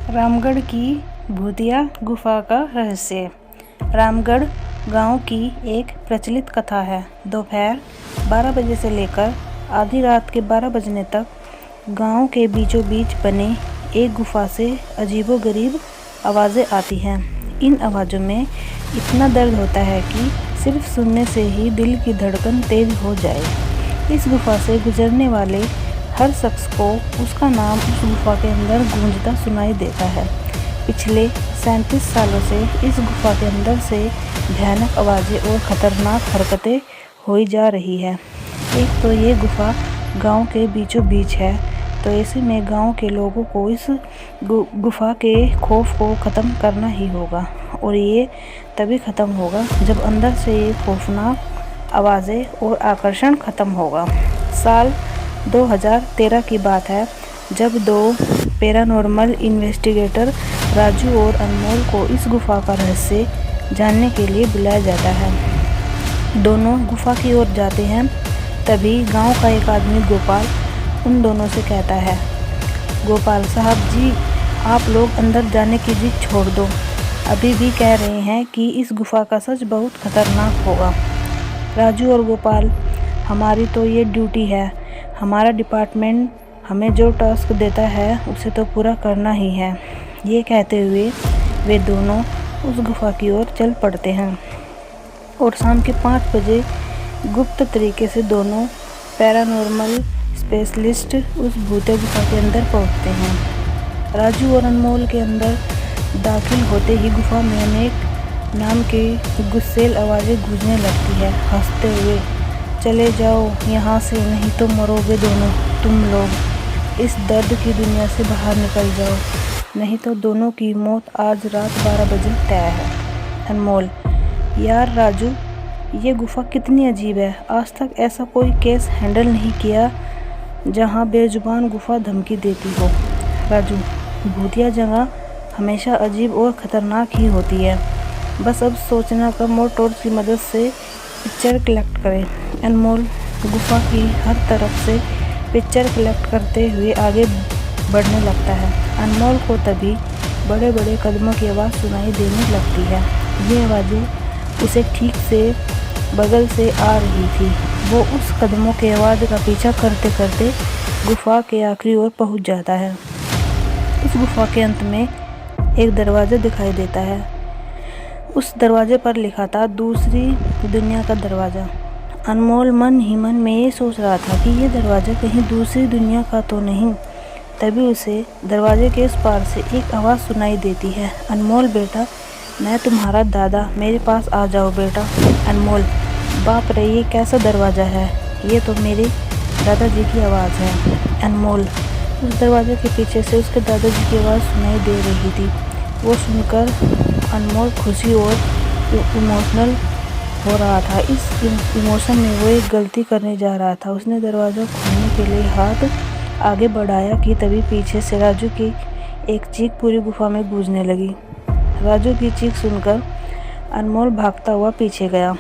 रामगढ़ की भूतिया गुफा का रहस्य। रामगढ़ गांव की एक प्रचलित कथा है। दोपहर 12 बजे से लेकर आधी रात के 12 बजने तक गांव के बीचों बीच बने एक गुफा से अजीबोगरीब आवाज़ें आती हैं। इन आवाज़ों में इतना दर्द होता है कि सिर्फ सुनने से ही दिल की धड़कन तेज हो जाए। इस गुफा से गुजरने वाले हर शख्स को उसका नाम उस गुफा के अंदर गूंजता सुनाई देता है। पिछले 37 सालों से इस गुफा के अंदर से भयानक आवाज़ें और ख़तरनाक हरकतें हुई जा रही है। एक तो ये गुफा गांव के बीचों बीच है, तो ऐसे में गांव के लोगों को इस गुफा के खौफ को ख़त्म करना ही होगा, और ये तभी ख़त्म होगा जब अंदर से ये खौफनाक आवाज़ें और आकर्षण ख़त्म होगा। साल 2013 की बात है, जब दो पैरानॉर्मल इन्वेस्टिगेटर राजू और अनमोल को इस गुफा का रहस्य जानने के लिए बुलाया जाता है। दोनों गुफा की ओर जाते हैं, तभी गांव का एक आदमी गोपाल उन दोनों से कहता है, गोपाल साहब जी, आप लोग अंदर जाने की जिद छोड़ दो। अभी भी कह रहे हैं कि इस गुफा का सच बहुत खतरनाक होगा। राजू और गोपाल, हमारी तो ये ड्यूटी है, हमारा डिपार्टमेंट हमें जो टास्क देता है उसे तो पूरा करना ही है। ये कहते हुए वे दोनों उस गुफा की ओर चल पड़ते हैं और शाम के 5 बजे गुप्त तरीके से दोनों पैरानॉर्मल स्पेशलिस्ट उस भूतिया गुफा के अंदर पहुंचते हैं। राजू और अनमोल के अंदर दाखिल होते ही गुफा में अनेक नाम की गुस्सेल आवाज़ें गूंजने लगती है, हंसते हुए, चले जाओ यहाँ से, नहीं तो मरोगे दोनों तुम लोग। इस दर्द की दुनिया से बाहर निकल जाओ, नहीं तो दोनों की मौत आज रात 12 बजे तय है। अनमोल, यार राजू, ये गुफा कितनी अजीब है। आज तक ऐसा कोई केस हैंडल नहीं किया जहाँ बेजुबान गुफा धमकी देती हो। राजू, भूतिया जगह हमेशा अजीब और ख़तरनाक ही होती है। बस अब सोचना कम और टॉर्च की मदद से पिक्चर कलेक्ट करें। अनमोल गुफा की हर तरफ से पिक्चर कलेक्ट करते हुए आगे बढ़ने लगता है। अनमोल को तभी बड़े बड़े कदमों की आवाज़ सुनाई देने लगती है। ये आवाज़ें उसे ठीक से बगल से आ रही थी। वो उस कदमों के आवाज़ का पीछा करते करते गुफा के आखिरी ओर पहुंच जाता है। उस गुफा के अंत में एक दरवाज़ा दिखाई देता है। उस दरवाजे पर लिखा था, दूसरी दुनिया का दरवाज़ा। अनमोल मन ही मन में ये सोच रहा था कि ये दरवाज़ा कहीं दूसरी दुनिया का तो नहीं। तभी उसे दरवाजे के उस पार से एक आवाज़ सुनाई देती है, अनमोल बेटा, मैं तुम्हारा दादा, मेरे पास आ जाओ बेटा। अनमोल, बाप रे, ये कैसा दरवाज़ा है, ये तो मेरे दादाजी की आवाज़ है। अनमोल, उस दरवाजे के पीछे से उसके दादाजी की आवाज़ सुनाई दे रही थी। वो सुनकर अनमोल खुशी और इमोशनल हो रहा था। इस इमोशन में वो एक गलती करने जा रहा था। उसने दरवाज़ा खोलने के लिए हाथ आगे बढ़ाया कि तभी पीछे से राजू की एक चीख पूरी गुफा में गूंजने लगी। राजू की चीख सुनकर अनमोल भागता हुआ पीछे गया।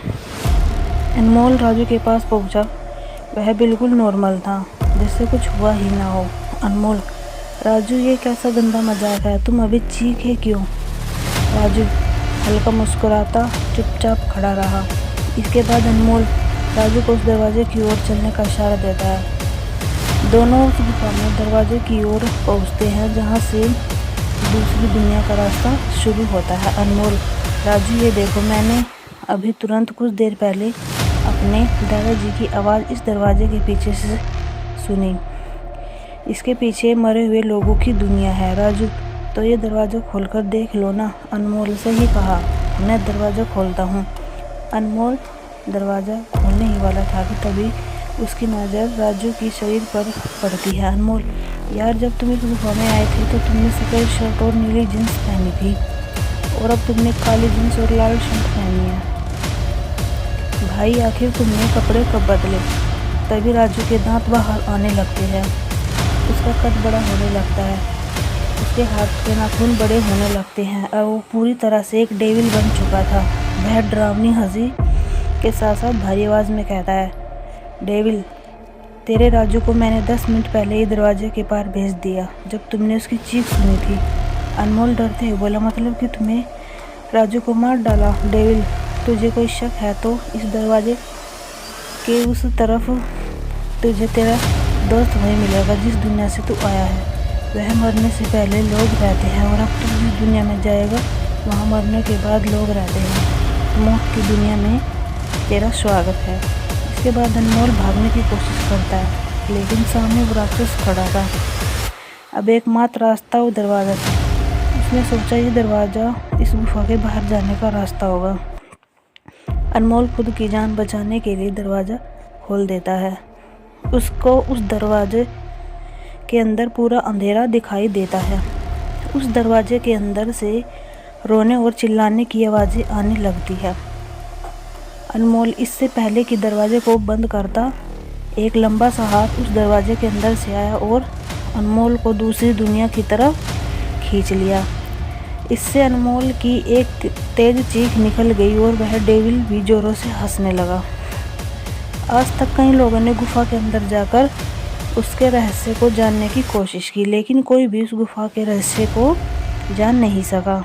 अनमोल राजू के पास पहुंचा। वह बिल्कुल नॉर्मल था, जैसे कुछ हुआ ही ना हो। अनमोल, राजू, ये कैसा गंदा मजाक है, तुम अभी चीखे क्यों? राजू हल्का मुस्कुराता चुपचाप खड़ा रहा। इसके बाद अनमोल राजू को उस दरवाजे की ओर चलने का इशारा देता है। दोनों उस गुफा में दरवाजे की ओर पहुंचते हैं, जहां से दूसरी दुनिया का रास्ता शुरू होता है। अनमोल, राजू, ये देखो, मैंने अभी तुरंत कुछ देर पहले अपने दादाजी की आवाज़ इस दरवाजे के पीछे से सुनी। इसके पीछे मरे हुए लोगों की दुनिया है। राजू, तो ये दरवाज़ा खोलकर देख लो ना। अनमोल, सही कहा, मैं दरवाज़ा खोलता हूँ। अनमोल दरवाज़ा खोलने ही वाला था कि तभी उसकी नज़र राजू की शरीर पर पड़ती है। अनमोल, यार, जब तुम इस गुफा में आए थे तो तुमने सफ़ेद शर्ट और नीली जीन्स पहनी थी, और अब तुमने काली जीन्स और लाल शर्ट पहनी है। भाई, आखिर तुमने कपड़े कब बदले? तभी राजू के दांत बाहर आने लगते हैं। उसका कद बड़ा होने लगता है, उसके हाथ के नाखून बड़े होने लगते हैं और वो पूरी तरह से एक डेविल बन चुका था। वह डरावनी हंसी के साथ साथ भारी आवाज़ में कहता है, डेविल, तेरे राजू को मैंने 10 मिनट पहले ही दरवाजे के पार भेज दिया जब तुमने उसकी चीख सुनी थी। अनमोल डरते हुए बोला, मतलब कि तुम्हें राजू को मार डाला डेविल। तुझे कोई शक है तो इस दरवाजे के उस तरफ तुझे तेरा दोस्त वही मिलेगा जिस दुनिया से तू आया है। वह मरने से पहले लोग रहते हैं और अब तू जिस दुनिया में जाएगा वहाँ मरने के बाद लोग रहते हैं। मौत की दुनिया में तेरा स्वागत है। इसके बाद अनमोल भागने की कोशिश करता है, लेकिन सामने वो राक्षस खड़ा था। अब एकमात्र रास्ता वो दरवाज़ा था। उसने सोचा ये दरवाज़ा इस गुफा के बाहर जाने का रास्ता होगा। अनमोल खुद की जान बचाने के लिए दरवाज़ा खोल देता है। उसको उस दरवाजे के अंदर पूरा अंधेरा दिखाई देता है। उस दरवाजे के अंदर से रोने और चिल्लाने की आवाज़ें आने लगती है। अनमोल इससे पहले कि दरवाजे को बंद करता, एक लंबा सा हाथ उस दरवाजे के अंदर से आया और अनमोल को दूसरी दुनिया की तरफ खींच लिया। इससे अनमोल की एक तेज चीख निकल गई और वह डेविल भी जोरों से हंसने लगा। आज तक कई लोगों ने गुफा के अंदर जाकर उसके रहस्य को जानने की कोशिश की, लेकिन कोई भी उस गुफा के रहस्य को जान नहीं सका।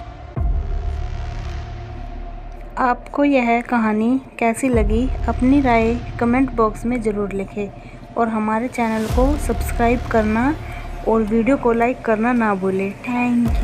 आपको यह कहानी कैसी लगी? अपनी राय कमेंट बॉक्स में ज़रूर लिखें और हमारे चैनल को सब्सक्राइब करना और वीडियो को लाइक करना ना भूलें। Thank you.